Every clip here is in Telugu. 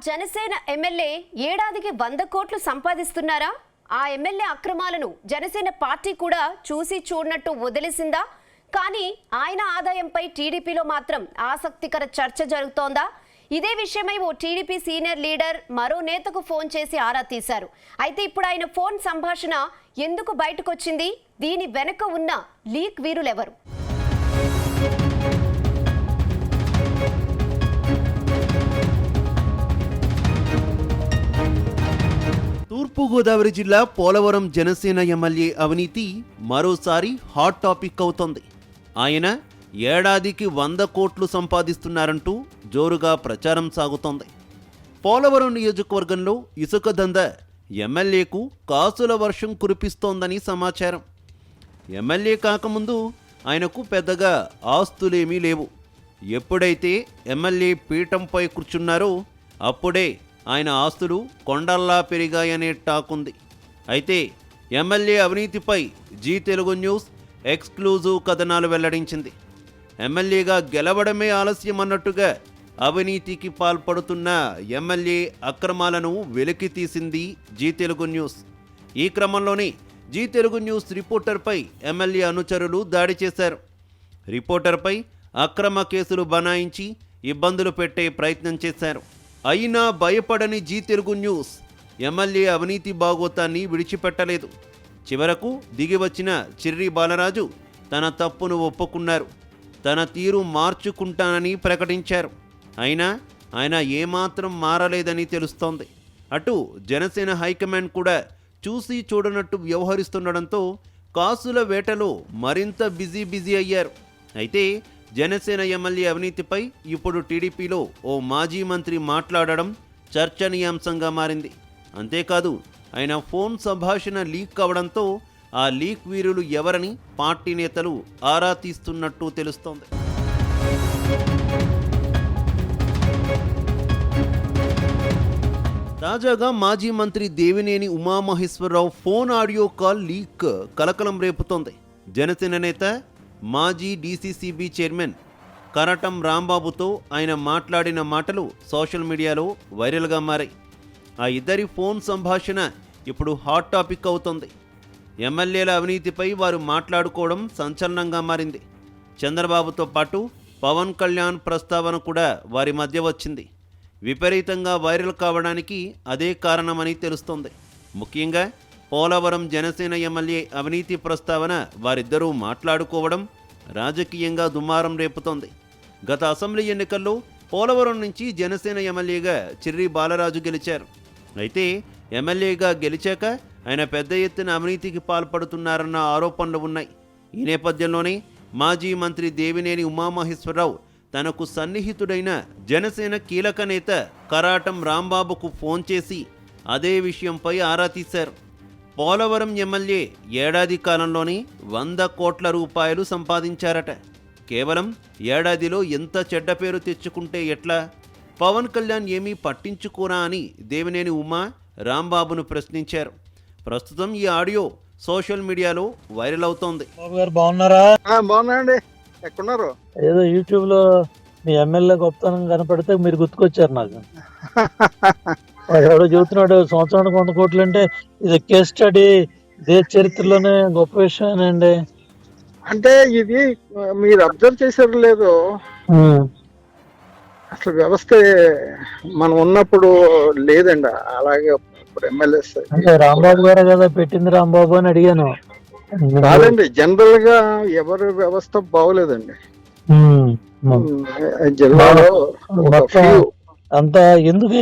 జనసేన ఎమ్మెల్యే ఏడాదికి 100 కోట్లు సంపాదిస్తున్నారా? ఆ ఎమ్మెల్యే అక్రమాలను జనసేన పార్టీ కూడా చూసి చూడనట్టు వదిలేసిందా? కానీ ఆయన ఆదాయంపై టీడీపీలో మాత్రం ఆసక్తికర చర్చ జరుగుతోందా? ఇదే విషయమై ఓ టీడీపీ సీనియర్ లీడర్ మరో నేతకు ఫోన్ చేసి ఆరా తీశారు. అయితే ఇప్పుడు ఆయన ఫోన్ సంభాషణ ఎందుకు బయటకొచ్చింది? దీని వెనుక ఉన్న లీక్ వీరులెవరు? తూర్పుగోదావరి జిల్లా పోలవరం జనసేన ఎమ్మెల్యే అవినీతి మరోసారి హాట్ టాపిక్ అవుతోంది. ఆయన ఏడాదికి 100 కోట్లు సంపాదిస్తున్నారంటూ జోరుగా ప్రచారం సాగుతోంది. పోలవరం నియోజకవర్గంలో ఇసుక దంద ఎమ్మెల్యేకు కాసుల వర్షం కురిపిస్తోందని సమాచారం. ఎమ్మెల్యే కాకముందు ఆయనకు పెద్దగా ఆస్తులేమీ లేవు. ఎప్పుడైతే ఎమ్మెల్యే పీఠంపై కూర్చున్నారో అప్పుడే ఆయన ఆస్తులు కొండల్లా పెరిగాయనే టాక్ ఉంది. అయితే ఎమ్మెల్యే అవినీతిపై జీ తెలుగు న్యూస్ ఎక్స్క్లూజివ్ కథనాలు వెల్లడించింది. ఎమ్మెల్యేగా గెలవడమే ఆలస్యం అన్నట్టుగా అవినీతికి పాల్పడుతున్న ఎమ్మెల్యే అక్రమాలను వెలికి తీసింది జీ తెలుగు న్యూస్. ఈ క్రమంలోనే జీ తెలుగు న్యూస్ రిపోర్టర్పై ఎమ్మెల్యే అనుచరులు దాడి చేశారు. రిపోర్టర్పై అక్రమ కేసులు బనాయించి ఇబ్బందులు పెట్టే ప్రయత్నం చేశారు. అయినా భయపడని జీ తెలుగు న్యూస్ ఎమ్మెల్యే అవినీతి బాగోతాన్ని విడిచిపెట్టలేదు. చివరకు దిగివచ్చిన చిర్రి బాలరాజు తన తప్పును ఒప్పుకున్నారు. తన తీరు మార్చుకుంటానని ప్రకటించారు. అయినా ఆయన ఏమాత్రం మారలేదని తెలుస్తోంది. అటు జనసేన హైకమాండ్ కూడా చూసి చూడనట్టు వ్యవహరిస్తుండడంతో కాసుల వేటలో మరింత బిజీ అయ్యారు. అయితే జనసేన ఎమ్మెల్యే అవినీతిపై ఇప్పుడు టీడీపీలో ఓ మాజీ మంత్రి మాట్లాడడం చర్చనీయాంశంగా మారింది. అంతేకాదు ఆయన ఫోన్ సంభాషణ లీక్ అవడంతో ఆ లీక్ వీరులు ఎవరని పార్టీ నేతలు ఆరా తీస్తున్నట్టు తెలుస్తోంది. తాజాగా మాజీ మంత్రి Devineni Umamaheswara Rao phone audio call leak కలకలం రేపుతోంది. జనసేన నేత మాజీ డీసీసీబీ చైర్మన్ కరటం రాంబాబుతో ఆయన మాట్లాడిన మాటలు సోషల్ మీడియాలో వైరల్గా మారాయి. ఆ ఇద్దరి ఫోన్ సంభాషణ ఇప్పుడు హాట్ టాపిక్ అవుతోంది. ఎమ్మెల్యేల అవినీతిపై వారు మాట్లాడుకోవడం సంచలనంగా మారింది. చంద్రబాబుతో పాటు పవన్ కళ్యాణ్ ప్రస్తావన కూడా వారి మధ్య వచ్చింది. విపరీతంగా వైరల్ కావడానికి అదే కారణమని తెలుస్తోంది. ముఖ్యంగా పోలవరం జనసేన ఎమ్మెల్యే అవినీతి ప్రస్తావన వారిద్దరూ మాట్లాడుకోవడం రాజకీయంగా దుమారం రేపుతోంది. గత అసెంబ్లీ ఎన్నికల్లో పోలవరం నుంచి జనసేన ఎమ్మెల్యేగా చిర్రి బాలరాజు గెలిచారు. అయితే ఎమ్మెల్యేగా గెలిచాక ఆయన పెద్ద ఎత్తున అవినీతికి పాల్పడుతున్నారన్న ఆరోపణలు ఉన్నాయి. ఈ నేపథ్యంలోనే మాజీ మంత్రి దేవినేని ఉమామహేశ్వరరావు తనకు సన్నిహితుడైన జనసేన కీలక నేత కరాటం రాంబాబుకు ఫోన్ చేసి అదే విషయంపై ఆరా తీశారు. పోలవరం ఎమ్మెల్యే ఏడాది కాలంలోనే 100 కోట్ల రూపాయలు సంపాదించారట. కేవలం ఏడాదిలో ఎంత చెడ్డ పేరు తెచ్చుకుంటే ఎట్లా? పవన్ కళ్యాణ్ ఏమీ పట్టించుకోరా అని దేవినేని ఉమా రాంబాబును ప్రశ్నించారు. ప్రస్తుతం ఈ ఆడియో సోషల్ మీడియాలో వైరల్ అవుతోంది. బాబు గారు బాగున్నారా? బాగున్నాయండి. ఎక్కడున్నారు? ఏదో యూట్యూబ్ లో మీ ఎమ్మెల్యే గొప్పతనం కనపడితే మీరు గుర్తుకొచ్చారు నాకు. ఎవడో చెబుతున్నాడు సంవత్సరానికి 100 కోట్లు అంటే ఇది కేస్ స్టడీ, దేశ చరిత్రలోనే గొప్ప విషయమేనండి. అంటే ఇది మీరు అబ్జర్వ్ చేశారు లేదు, అసలు వ్యవస్థ మనం ఉన్నప్పుడు లేదండి. అలాగే ఇప్పుడు ఎమ్మెల్యేస్ అంటే రాంబాబు గారే కదా పెట్టింది, రాంబాబు అని అడిగాను. కాదండి, జనరల్ గా ఎవరి వ్యవస్థ బాగోలేదండి జిల్లాలో. అంత ఎందుకు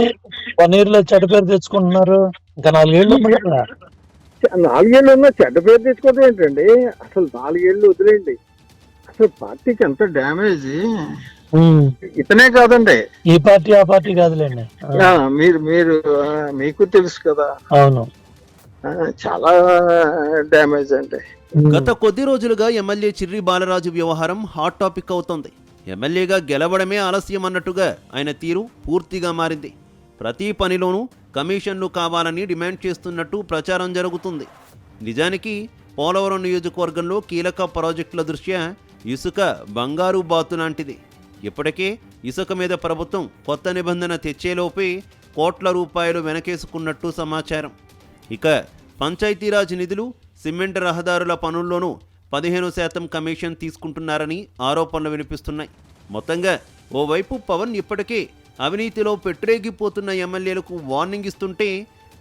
1 year లో చెడ్డ పేరు తెచ్చుకుంటున్నారు? ఇంకా 4 ఏళ్ళు ఉంది కదా. 4 ఏళ్ళు ఉన్నా చెడ్డ పేరు తెచ్చుకోవడం ఏంటండి? అసలు 4 ఏళ్ళు వదిలేండి, అసలు పార్టీకి ఎంత డ్యామేజ్. ఇతనే కాదండి, ఈ పార్టీ ఆ పార్టీ కాదులేండి. మీరు మీకు తెలుసు కదా. అవును, చాలా డ్యామేజ్ అండి. గత కొద్ది రోజులుగా ఎమ్మెల్యే చిర్రి బాలరాజు వ్యవహారం హాట్ టాపిక్ అవుతోంది. ఎమ్మెల్యేగా గెలవడమే ఆలస్యం అన్నట్టుగా ఆయన తీరు పూర్తిగా మారింది. ప్రతి పనిలోనూ కమిషన్లు కావాలని డిమాండ్ చేస్తున్నట్టు ప్రచారం జరుగుతుంది. నిజానికి పోలవరం నియోజకవర్గంలో కీలక ప్రాజెక్టుల దృష్ట్యా ఇసుక బంగారు బాతు లాంటిది. ఇప్పటికే ఇసుక మీద ప్రభుత్వం కొత్త నిబంధన తెచ్చేలోపే కోట్ల రూపాయలు వెనకేసుకున్నట్టు సమాచారం. ఇక పంచాయతీరాజ్ నిధులు, సిమెంట్ రహదారుల పనుల్లోనూ 15% కమిషన్ తీసుకుంటున్నారని ఆరోపణలు వినిపిస్తున్నాయి. మొత్తంగా ఓవైపు పవన్ ఇప్పటికే అవినీతిలో పెట్టరేగిపోతున్న ఎమ్మెల్యేలకు వార్నింగ్ ఇస్తుంటే,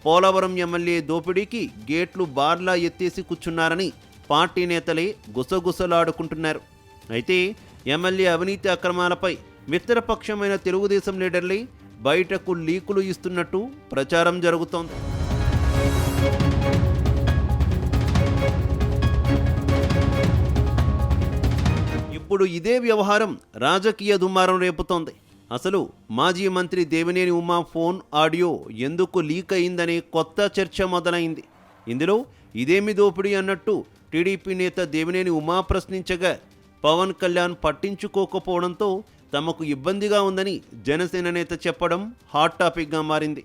పోలవరం ఎమ్మెల్యే దోపిడీకి గేట్లు బార్లా ఎత్తేసి కూర్చున్నారని పార్టీ నేతలే గుసగుసలాడుకుంటున్నారు. అయితే ఎమ్మెల్యే అవినీతి అక్రమాలపై మిత్రపక్షమైన తెలుగుదేశం లీడర్లే బయటకు లీకులు ఇస్తున్నట్టు ప్రచారం జరుగుతోంది. ఇప్పుడు ఇదే వ్యవహారం రాజకీయ దుమారం రేపుతోంది. అసలు మాజీ మంత్రి దేవినేని ఉమా ఫోన్ ఆడియో ఎందుకు లీక్ అయిందనే కొత్త చర్చ మొదలైంది. ఇందులో ఇదేమి దోపిడీ అన్నట్టు టీడీపీ నేత దేవినేని ఉమా ప్రశ్నించగా, పవన్ కళ్యాణ్ పట్టించుకోకపోవడంతో తమకు ఇబ్బందిగా ఉందని జనసేన నేత చెప్పడం హాట్ టాపిక్గా మారింది.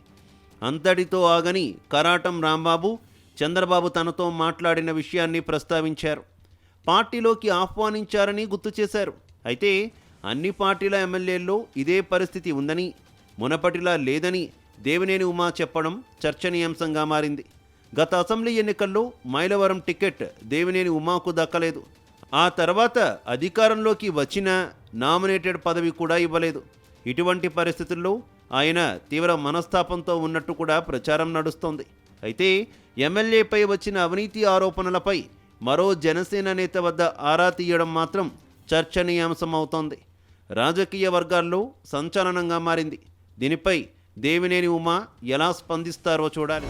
అంతటితో ఆగని కరాటం రాంబాబు, చంద్రబాబు తనతో మాట్లాడిన విషయాన్ని ప్రస్తావించారు. పార్టీలోకి ఆహ్వానించారని గుర్తు చేశారు. అయితే అన్ని పార్టీల ఎమ్మెల్యేల్లో ఇదే పరిస్థితి ఉందని, మునపటిలా లేదని దేవినేని ఉమా చెప్పడం చర్చనీయాంశంగా మారింది. గత అసెంబ్లీ ఎన్నికల్లో మైలవరం టికెట్ దేవినేని ఉమాకు దక్కలేదు. ఆ తర్వాత అధికారంలోకి వచ్చినా నామినేటెడ్ పదవి కూడా ఇవ్వలేదు. ఇటువంటి పరిస్థితుల్లో ఆయన తీవ్ర మనస్తాపంతో ఉన్నట్టు కూడా ప్రచారం నడుస్తోంది. అయితే ఎమ్మెల్యేపై వచ్చిన అవినీతి ఆరోపణలపై మరో జనసేన నేత వద్ద ఆరా తీయడం మాత్రం చర్చనీయాంశం అవుతోంది. రాజకీయ వర్గాల్లో సంచలనంగా మారింది. దీనిపై దేవినేని ఉమా ఎలా స్పందిస్తారో చూడాలి.